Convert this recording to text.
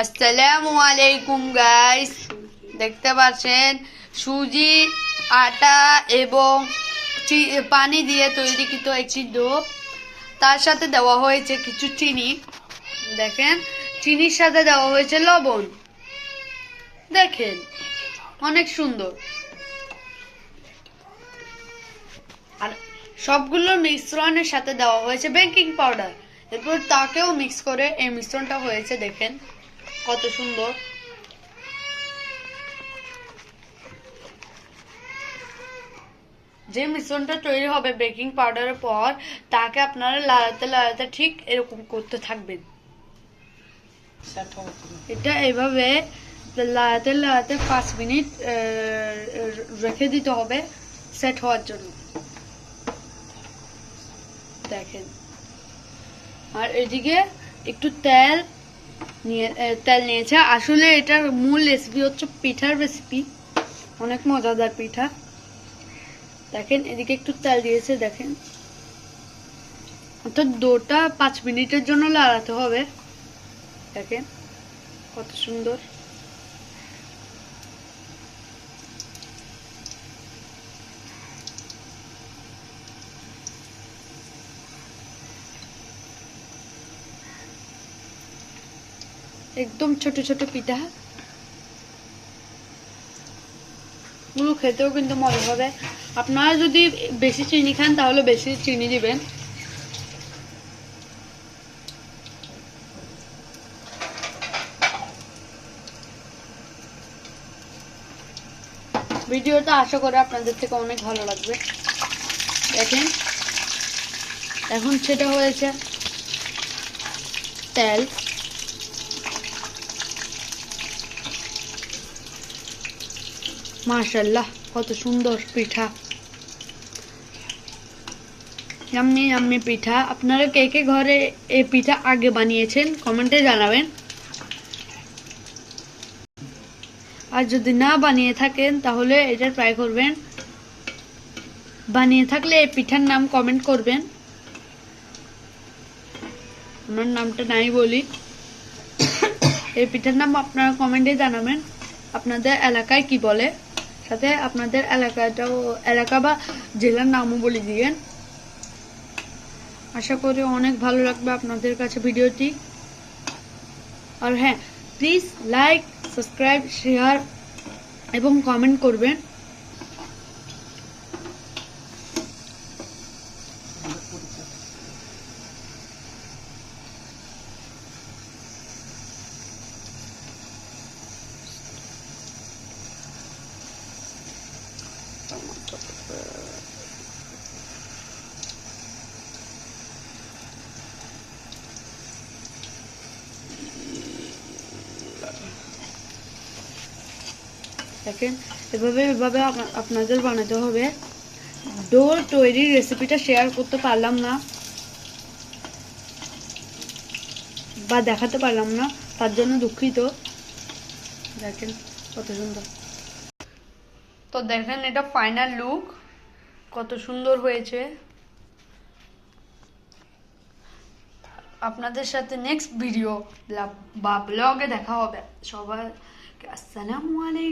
আসসালামু আলাইকুম গাইস, দেখতে পাচ্ছেন সুজি, আটা এবং পানি দিয়ে তৈরিকৃত একটি ডো। তার সাথে দেওয়া হয়েছে কিছু চিনি। দেখেন, চিনির সাথে দেওয়া হয়েছে লবণ। দেখেন, অনেক সুন্দর। আর সবগুলোর মিশ্রণের সাথে দেওয়া হয়েছে বেকিং পাউডার। এরপর তাকেও মিক্স করে এই মিশ্রণটা হয়েছে। দেখেন কত সুন্দর। যে মিশ্রণটা তৈরি হবে বেকিং পাউডারের পর, তাকে আপনারা লাড়াতে লাড়াতে ঠিক এরকম করতে থাকবেন। এটা এভাবে লাড়াতে লাড়াতে 5 মিনিট রেখে দিতে হবে সেট হওয়ার জন্য। দেখেন, আর এদিকে একটু তেল নিয়েছে। আসলে এটার মূল রেসিপি হচ্ছে পিঠার রেসিপি, অনেক মজাদার পিঠা। দেখেন, এদিকে একটু তেল দিয়েছে। দেখেন, অর্থাৎ ডোটা 5 মিনিটের জন্য লাড়াতে হবে। দেখেন কত সুন্দর। একদম ছোট ছোট পিঠা, গুলো খেতেও কিন্তু মজা হবে। আপনারা যদি বেশি চিনি খান তাহলে বেশি চিনি দিবেন। ভিডিওটা আশা করি আপনাদের থেকে অনেক ভালো লাগবে। দেখেন, এখন সেটা হয়েছে তেল। মাশাআল্লাহ, কত সুন্দর পিঠা। ইয়াম্মি ইয়াম্মি পিঠা। আপনারা কে কে ঘরে এই পিঠা আগে বানিয়েছেন কমেন্টে জানাবেন। আর যদি না বানিয়ে থাকেন তাহলে এটা ট্রাই করবেন। বানিয়ে থাকলে এই পিঠার নাম কমেন্ট করবেন। আমার নামটা নাই বলি। এই পিঠার নাম আপনারা কমেন্টে জানাবেন আপনাদের এলাকায় কি বলে, সাথে আপনাদের এলাকা বা জেলার নামও বলে দিবেন। আশা করি অনেক ভালো লাগবে আপনাদের কাছে ভিডিওটি। আর হ্যাঁ, প্লিজ লাইক, সাবস্ক্রাইব, শেয়ার এবং কমেন্ট করবেন। দেখেন, এভাবে আপনাদের বানাতে হবে। ডো তৈরির রেসিপিটা শেয়ার করতে পারলাম না বা দেখাতে পারলাম না, তার জন্য দুঃখিত। দেখেন কত সুন্দর। তো দেখেন, এটা ফাইনাল লুক, কত সুন্দর হয়েছে। আপনাদের সাথে নেক্সট ভিডিও বা ব্লগে দেখা হবে। সবাই আসসালামু আলাইকুম।